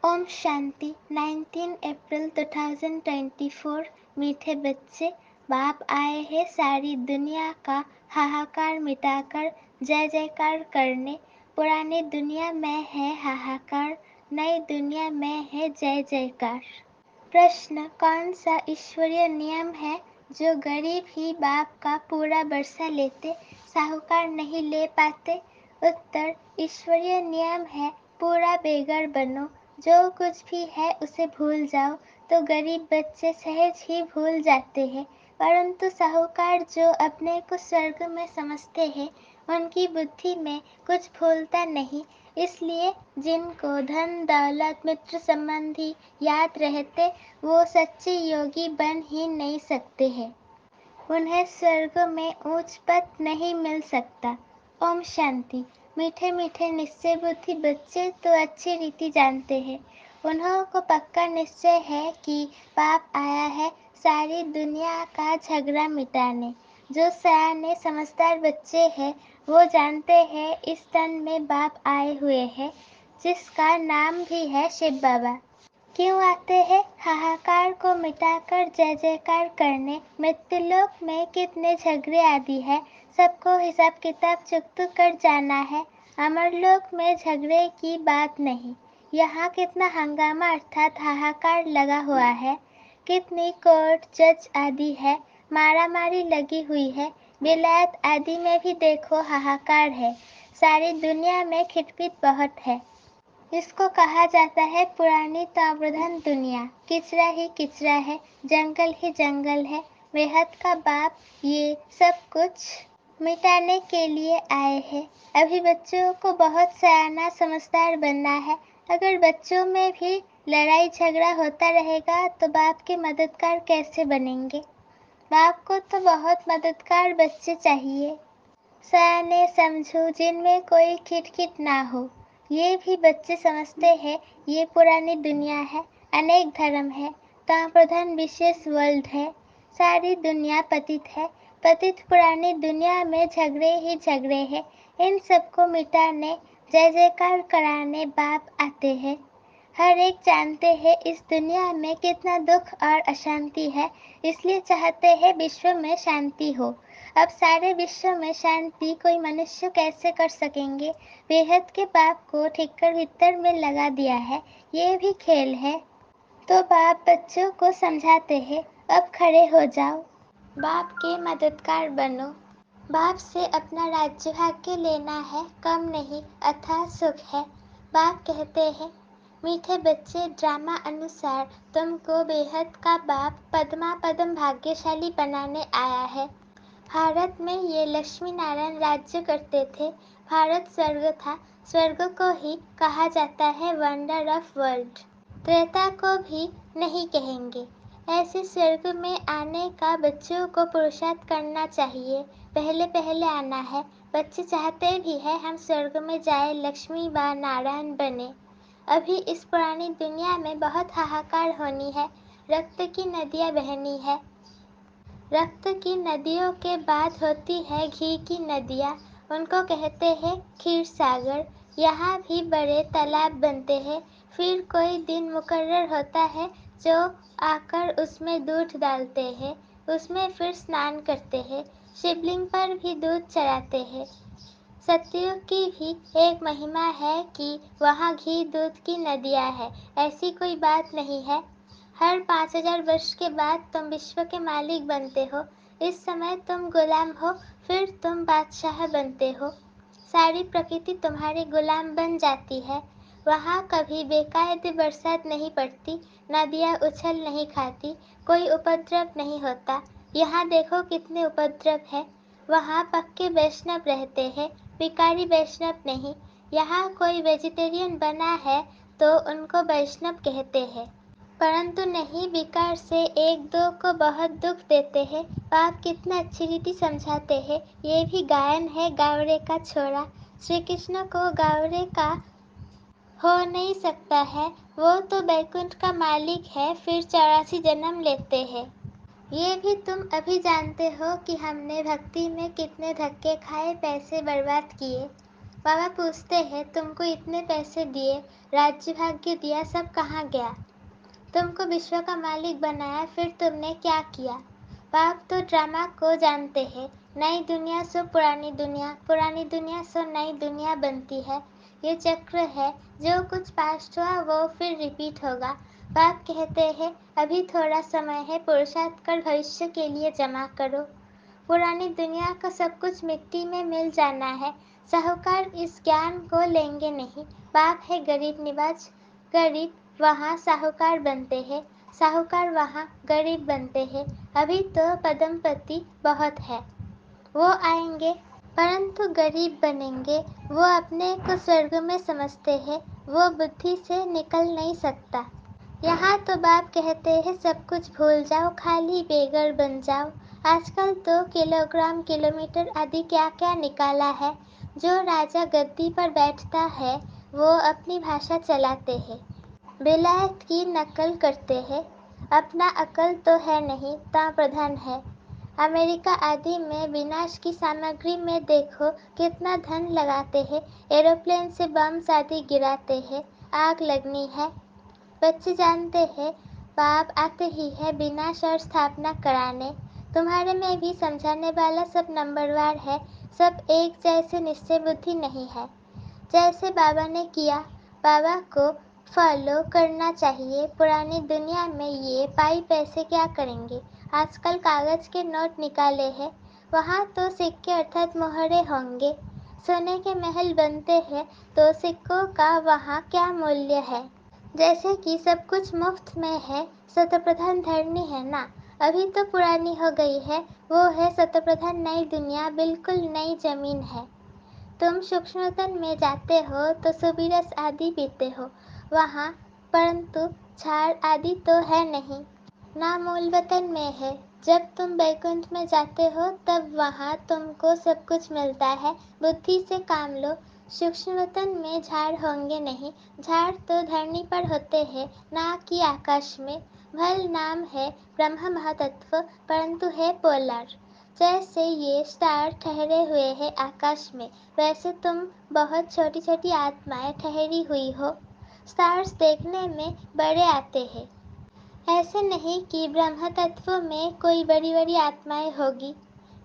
ओम शांति। 19 अप्रैल 2024। मीठे बच्चे, बाप आए हैं सारी दुनिया का हाहाकार मिटाकर जय जयकार करने। पुरानी दुनिया में है हाहाकार, नई दुनिया में है जय जयकार। प्रश्न: कौन सा ईश्वरीय नियम है जो गरीब ही बाप का पूरा बरसा लेते, साहूकार नहीं ले पाते? उत्तर: ईश्वरीय नियम है पूरा बेघर बनो, जो कुछ भी है उसे भूल जाओ। तो गरीब बच्चे सहज ही भूल जाते हैं, परंतु साहूकार जो अपने को स्वर्ग में समझते हैं, उनकी बुद्धि में कुछ भूलता नहीं। इसलिए जिनको धन दौलत मित्र संबंधी याद रहते, वो सच्चे योगी बन ही नहीं सकते हैं। उन्हें स्वर्ग में ऊंच पद नहीं मिल सकता। ओम शांति। मीठे मीठे निश्चय बुद्धि बच्चे तो अच्छी रीति जानते हैं। उन्हों को पक्का निश्चय है कि बाप आया है सारी दुनिया का झगड़ा मिटाने। जो सयाने समझदार बच्चे हैं, वो जानते हैं इस तन में बाप आए हुए हैं, जिसका नाम भी है शिव बाबा। क्यों आते हैं? हाहाकार को मिटाकर जय जयकार करने। मृत्युलोक में कितने झगड़े आदि है, सबको हिसाब किताब चुकता कर जाना है। अमरलोक में झगड़े की बात नहीं। यहाँ कितना हंगामा अर्थात हाहाकार लगा हुआ है। कितनी कोर्ट जज आदि है, मारामारी लगी हुई है। विलायत आदि में भी देखो हाहाकार है। सारी दुनिया में खिटपिट बहुत है। इसको कहा जाता है पुरानी ताम्रधन दुनिया। किचरा ही किचरा है, जंगल ही जंगल है। बेहद का बाप ये सब कुछ मिटाने के लिए आए हैं। अभी बच्चों को बहुत सयाना समझदार बनना है। अगर बच्चों में भी लड़ाई झगड़ा होता रहेगा तो बाप के मददगार कैसे बनेंगे? बाप को तो बहुत मददगार बच्चे चाहिए, सयाने समझो, जिनमें कोई खिटखिट ना हो। ये भी बच्चे समझते हैं ये पुरानी दुनिया है, अनेक धर्म है, ताम्रधन विशेष वर्ल्ड है। सारी दुनिया पतित है, पतित पुरानी दुनिया में झगड़े ही झगड़े हैं। इन सबको मिटाने जय जयकार कराने बाप आते हैं। हर एक जानते हैं इस दुनिया में कितना दुख और अशांति है, इसलिए चाहते हैं विश्व में शांति हो। अब सारे विश्व में शांति कोई मनुष्य कैसे कर सकेंगे? बेहद के बाप को ठिक्कर भीतर में लगा दिया है, ये भी खेल है। तो बाप बच्चों को समझाते हैं, अब खड़े हो जाओ, बाप के मददगार बनो। बाप से अपना राज्य भाग्य लेना है, कम नहीं अथाह सुख है। बाप कहते हैं, मीठे बच्चे, ड्रामा अनुसार तुमको बेहद का बाप पद्मा पद्म भाग्यशाली बनाने आया है। भारत में ये लक्ष्मी नारायण राज्य करते थे। भारत स्वर्ग था, स्वर्ग को ही कहा जाता है वंडर ऑफ वर्ल्ड। त्रेता को भी नहीं कहेंगे। ऐसे स्वर्ग में आने का बच्चों को पुरुषार्थ करना चाहिए। पहले पहले आना है। बच्चे चाहते भी है हम स्वर्ग में जाए, लक्ष्मी व नारायण बने। अभी इस पुरानी दुनिया में बहुत हाहाकार होनी है, रक्त की नदियाँ बहनी है। रक्त की नदियों के बाद होती है घी की नदियाँ, उनको कहते हैं क्षीर सागर। यहाँ भी बड़े तालाब बनते हैं। फिर कोई दिन मुकर्रर होता है जो आकर उसमें दूध डालते हैं, उसमें फिर स्नान करते हैं, शिवलिंग पर भी दूध चढ़ाते हैं। सतयुग की भी एक महिमा है कि वहाँ घी दूध की नदियाँ है, ऐसी कोई बात नहीं है। हर 5000 वर्ष के बाद तुम विश्व के मालिक बनते हो। इस समय तुम गुलाम हो, फिर तुम बादशाह बनते हो। सारी प्रकृति तुम्हारी गुलाम बन जाती है। वहाँ कभी बेकायदे बरसात नहीं पड़ती, नदियाँ उछल नहीं खाती, कोई उपद्रव नहीं होता। यहाँ देखो कितने उपद्रव है। वहाँ पक्के वैष्णव रहते हैं, भिखारी वैष्णव नहीं। यहाँ कोई वेजिटेरियन बना है तो उनको वैष्णव कहते हैं, परंतु नहीं, विकार से एक दो को बहुत दुख देते हैं। बाप कितना अच्छी रीति समझाते हैं। ये भी गायन है गावड़े का छोरा। श्री कृष्ण को गावड़े का हो नहीं सकता है, वो तो बैकुंठ का मालिक है, फिर 84 जन्म लेते हैं। ये भी तुम अभी जानते हो कि हमने भक्ति में कितने धक्के खाए, पैसे बर्बाद किए। बाबा पूछते हैं, तुमको इतने पैसे दिए, राज्य भाग्य दिया, सब कहाँ गया? तुमको विश्व का मालिक बनाया, फिर तुमने क्या किया? बाप तो ड्रामा को जानते हैं। नई दुनिया सो पुरानी दुनिया, पुरानी दुनिया सो नई दुनिया बनती है। ये चक्र है, जो कुछ पास्ट हुआ वो फिर रिपीट होगा। बाप कहते हैं, अभी थोड़ा समय है, पुरुषार्थ कर भविष्य के लिए जमा करो। पुरानी दुनिया का सब कुछ मिट्टी में मिल जाना है। साहूकार इस ज्ञान को लेंगे नहीं। बाप है गरीब निवाज, गरीब वहाँ साहूकार बनते हैं, साहूकार वहाँ गरीब बनते हैं। अभी तो पदमपति बहुत है, वो आएंगे परंतु गरीब बनेंगे। वो अपने को स्वर्ग में समझते हैं, वो बुद्धि से निकल नहीं सकता। यहाँ तो बाप कहते हैं, सब कुछ भूल जाओ, खाली बेगर बन जाओ। आजकल तो किलोग्राम किलोमीटर आदि क्या क्या निकाला है। जो राजा गद्दी पर बैठता है वो अपनी भाषा चलाते हैं, विलायत की नकल करते हैं। अपना अकल तो है नहीं, ता प्रधान है। अमेरिका आदि में विनाश की सामग्री में देखो कितना धन लगाते हैं। एरोप्लेन से बम आदि गिराते हैं, आग लगनी है। बच्चे जानते हैं, बाप आते ही है विनाश और स्थापना कराने। तुम्हारे में भी समझाने वाला सब नंबरवार है, सब एक जैसे निश्चय बुद्धि नहीं है। जैसे बाबा ने किया, बाबा को फॉलो करना चाहिए। पुरानी दुनिया में ये पाई पैसे क्या करेंगे? आजकल कागज के नोट निकाले हैं, वहाँ तो सिक्के अर्थात मोहरे होंगे। सोने के महल बनते हैं तो सिक्कों का वहाँ क्या मूल्य है? जैसे कि सब कुछ मुफ्त में है। शतप्रधान धरनी है ना, अभी तो पुरानी हो गई है। वो है शतप्रधान नई दुनिया, बिल्कुल नई जमीन है। तुम सूक्ष्मतन में जाते हो तो सुबीरस आदि पीते हो वहाँ, परंतु झाड़ आदि तो है नहीं ना, मूल वतन में है। जब तुम बैकुंठ में जाते हो तब वहाँ तुमको सब कुछ मिलता है। बुद्धि से काम लो। सूक्ष्म वतन में झाड़ होंगे नहीं, झाड़ तो धरनी पर होते हैं, ना कि आकाश में। भल नाम है ब्रह्म महातत्व, परंतु है पोलर। जैसे ये स्टार ठहरे हुए हैं आकाश में, वैसे तुम बहुत छोटी छोटी आत्माएं ठहरी हुई हो। स्टार्स देखने में बड़े आते हैं, ऐसे नहीं कि ब्रह्म तत्व में कोई बड़ी बड़ी आत्माएं होगी।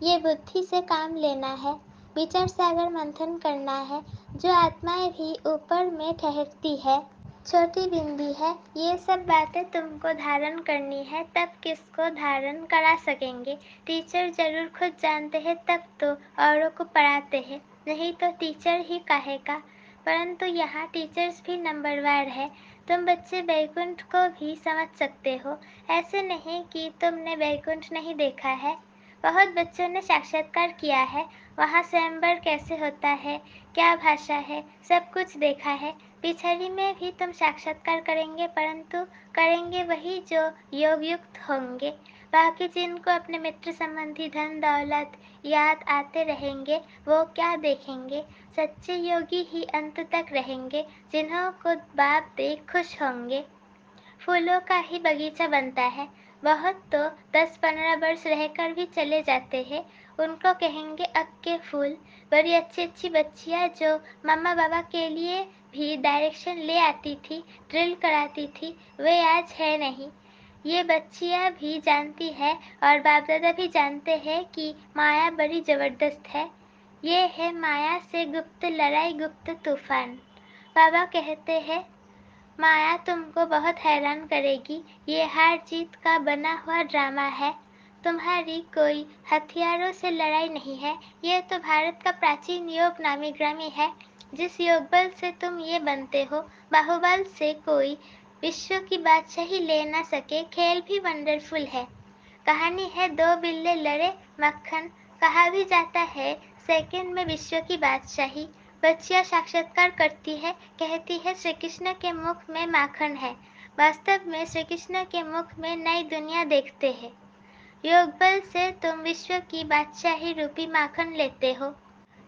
ये बुद्धि से काम लेना है, विचार सागर मंथन करना है। जो आत्माएं भी ऊपर में ठहरती है, छोटी बिंदी है। ये सब बातें तुमको धारण करनी है, तब किसको धारण करा सकेंगे? टीचर जरूर खुद जानते हैं तब तो औरों को पढ़ाते हैं, नहीं तो टीचर ही कहेगा। परंतु यहाँ टीचर्स भी नंबरवार है। तुम बच्चे बैकुंठ को भी समझ सकते हो, ऐसे नहीं कि तुमने बैकुंठ नहीं देखा है। बहुत बच्चों ने साक्षात्कार किया है, वहाँ स्वयंवर कैसे होता है, क्या भाषा है, सब कुछ देखा है। पिछड़ी में भी तुम साक्षात्कार करेंगे, परंतु करेंगे वही जो योग युक्त होंगे। बाकी जिनको अपने मित्र संबंधी धन दौलत याद आते रहेंगे, वो क्या देखेंगे? सच्चे योगी ही अंत तक रहेंगे, जिन्हों को बाप देख खुश होंगे। फूलों का ही बगीचा बनता है, बहुत तो 10-15 वर्ष रहकर भी चले जाते हैं। उनको कहेंगे अब के फूल। बड़ी अच्छी अच्छी बच्चियाँ जो मम्मा बाबा के लिए भी डायरेक्शन ले आती थी, ड्रिल कराती थी, वे आज है नहीं। ये बच्चियाँ भी जानती है और बाप दादा भी जानते हैं कि माया बड़ी जबरदस्त है। ये है माया से गुप्त लड़ाई, गुप्त तूफान। बाबा कहते हैं, माया तुमको बहुत हैरान करेगी। ये हार जीत का बना हुआ ड्रामा है। तुम्हारी कोई हथियारों से लड़ाई नहीं है। ये तो भारत का प्राचीन योग नामी ग्रामी है। जिस योग बल से तुम ये बनते हो, बाहुबल से कोई विश्व की बादशाही ले ना सके। खेल भी वंडरफुल है। कहानी है दो बिल्ले लड़े मक्खन। कहा भी जाता है सेकंड में विश्व की बादशाही। बच्चियां साक्षात्कार करती है, कहती है श्री कृष्ण के मुख में माखन है। वास्तव में श्री कृष्ण के मुख में नई दुनिया देखते हैं। योग बल से तुम विश्व की बादशाही रूपी माखन लेते हो।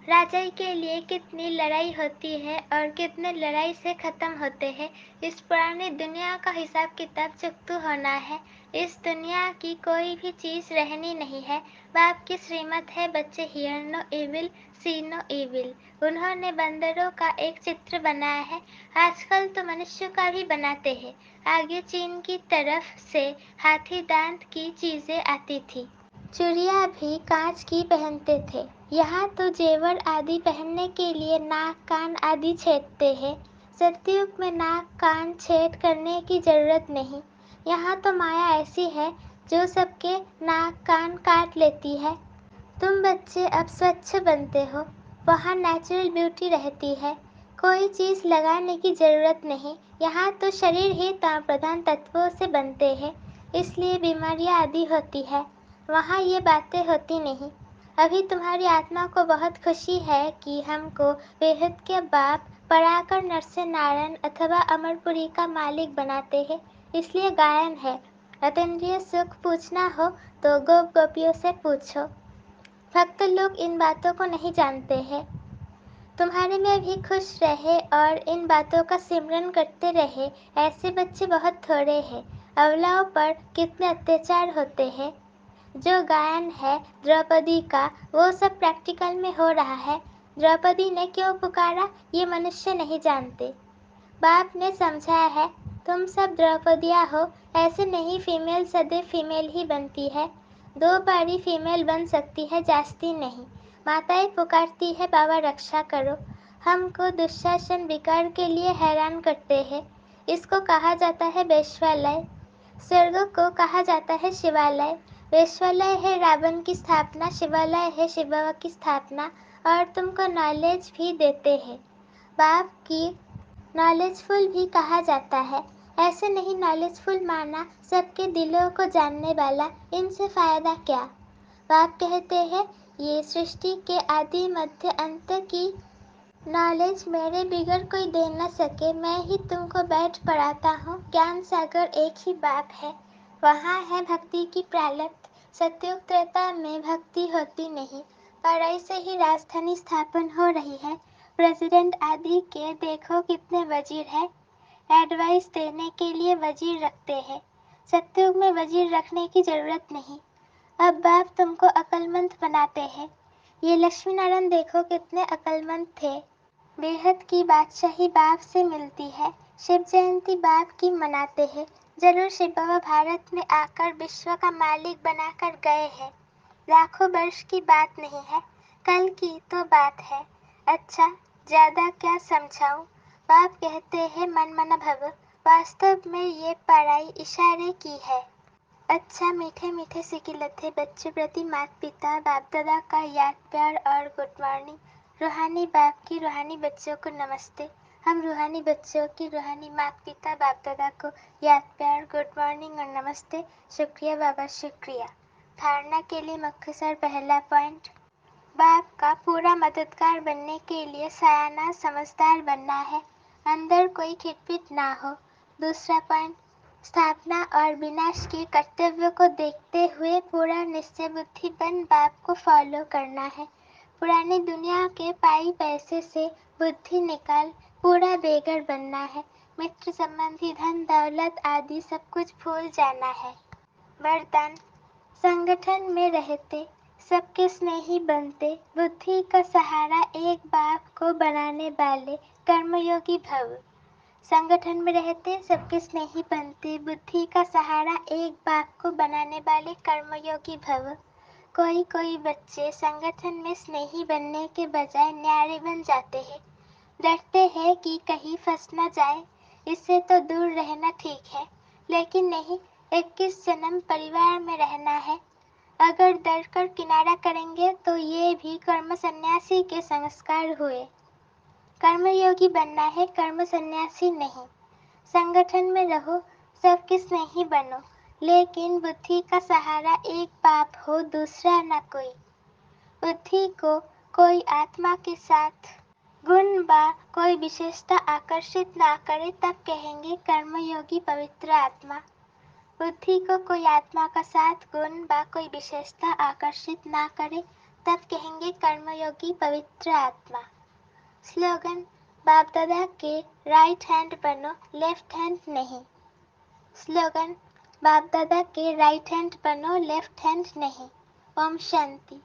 राजाई के लिए कितनी लड़ाई होती है और कितने लड़ाई से ख़त्म होते हैं। इस पुरानी दुनिया का हिसाब किताब चुकतू होना है। इस दुनिया की कोई भी चीज़ रहनी नहीं है। बाप की श्रीमत है, बच्चे hear no evil see no evil. उन्होंने बंदरों का एक चित्र बनाया है। आजकल तो मनुष्यों का भी बनाते हैं। आगे चीन की तरफ से हाथी दांत की चीज़ें आती थी। चूड़ियाँ भी कांच की पहनते थे। यहाँ तो जेवर आदि पहनने के लिए नाक कान आदि छेदते हैं। सतयुग में नाक कान छेद करने की जरूरत नहीं। यहाँ तो माया ऐसी है जो सबके नाक कान काट लेती है। तुम बच्चे अब स्वच्छ बनते हो। वहाँ नेचुरल ब्यूटी रहती है। कोई चीज़ लगाने की जरूरत नहीं। यहाँ तो शरीर ही ताप प्रधान तत्वों से बनते हैं, इसलिए बीमारियाँ आदि होती है। वहाँ ये बातें होती नहीं। अभी तुम्हारी आत्मा को बहुत खुशी है कि हमको बेहद के बाप पढ़ाकर नरसे नारायण अथवा अमरपुरी का मालिक बनाते हैं, इसलिए गायन है। अतीन्द्रिय सुख पूछना हो तो गोप गोपियों से पूछो। भक्त लोग इन बातों को नहीं जानते हैं। तुम्हारे में भी खुश रहे और इन बातों का सिमरन करते रहे, ऐसे बच्चे बहुत थोड़े हैं। अबलाओं पर कितने अत्याचार होते हैं। जो गायन है द्रौपदी का, वो सब प्रैक्टिकल में हो रहा है। द्रौपदी ने क्यों पुकारा ये मनुष्य नहीं जानते। बाप ने समझाया है, तुम सब द्रौपदियाँ हो, ऐसे नहीं। फीमेल सदैव फीमेल ही बनती है। 2 बारी फीमेल बन सकती है, जास्ती नहीं। माताएं पुकारती है, बाबा रक्षा करो। हमको दुशासन विकार के लिए हैरान करते हैं। इसको कहा जाता है वेश्वालय। स्वर्ग को कहा जाता है शिवालय। वेश्वालय है रावण की स्थापना, शिवालय है शिव बाबा की स्थापना। और तुमको नॉलेज भी देते हैं। बाप की नॉलेजफुल भी कहा जाता है। ऐसे नहीं नॉलेजफुल माना, सबके दिलों को जानने वाला। इनसे फायदा क्या। बाप कहते हैं ये सृष्टि के आदि मध्य अंत की नॉलेज मेरे बिगड़ कोई दे न सके। मैं ही तुमको बैठ पढ़ाता हूँ। ज्ञान सागर एक ही बाप है। वहाँ है भक्ति की प्रालब्ध। सतयुग त्रेता में भक्ति होती नहीं, और ऐसे ही राजधानी स्थापन हो रही है। प्रेसिडेंट आदि के देखो कितने वजीर हैं। एडवाइस देने के लिए वजीर रखते हैं। सतयुग में वजीर रखने की जरूरत नहीं। अब बाप तुमको अक्लमंद बनाते हैं। ये लक्ष्मी नारायण देखो कितने अक्लमंद थे। बेहद की बादशाही बाप से मिलती है। शिव जयंती बाप की मनाते हैं। जरूर शिव बाबा भारत में आकर विश्व का मालिक बनाकर गए हैं। लाखों वर्ष की बात नहीं है, कल की तो बात है। अच्छा, ज्यादा क्या समझाऊं। बाप कहते हैं मन मन भव। वास्तव में ये पढ़ाई इशारे की है। अच्छा, मीठे मीठे सिकिलते बच्चे प्रति माता पिता बाप दादा का याद प्यार और गुड मॉर्निंग। रूहानी बाप की रूहानी बच्चों को नमस्ते। हम रूहानी बच्चों की रूहानी माता पिता बाप दादा को याद प्यार गुड मॉर्निंग और नमस्ते। शुक्रिया बाबा, शुक्रिया। धारणा के लिए मुख्तसर पहला पॉइंट, बाप का पूरा मददगार बनने के लिए सयाना समझदार बनना है, अंदर कोई खिटपिट ना हो। दूसरा पॉइंट, स्थापना और विनाश के कर्तव्य को देखते हुए पूरा निश्चय बुद्धि बन बाप को फॉलो करना है। पुरानी दुनिया के पाई पैसे से बुद्धि निकाल पूरा बेगर बनना है। मित्र संबंधी धन दौलत आदि सब कुछ भूल जाना है। वरदान, संगठन में रहते सबके स्नेही बनते, बुद्धि का सहारा एक बाप को बनाने वाले कर्मयोगी भव। संगठन में रहते सबके स्नेही बनते, बुद्धि का सहारा एक बाप को बनाने वाले कर्मयोगी भव। कोई कोई बच्चे संगठन में स्नेही बनने के बजाय न्यारे बन जाते हैं। डरते हैं कि कहीं फंस न जाए, इससे तो दूर रहना ठीक है। लेकिन नहीं, 21 जन्म परिवार में रहना है। अगर डर कर किनारा करेंगे तो ये भी कर्म सन्यासी के संस्कार हुए। कर्मयोगी बनना है, कर्म सन्यासी नहीं। संगठन में रहो, सबके स्नेही बनो, लेकिन बुद्धि का सहारा एक बाप हो, दूसरा न कोई। बुद्धि को कोई आत्मा के साथ गुण बा कोई विशेषता आकर्षित ना करे, तब कहेंगे कर्मयोगी पवित्र आत्मा। बुद्धि को कोई आत्मा का साथ गुण बा कोई विशेषता आकर्षित ना करे, तब कहेंगे कर्मयोगी पवित्र आत्मा। स्लोगन, बाप दादा के राइट हैंड बनो, लेफ्ट हैंड नहीं। स्लोगन, बाप दादा के राइट हैंड बनो, लेफ्ट हैंड नहीं। ओम शांति।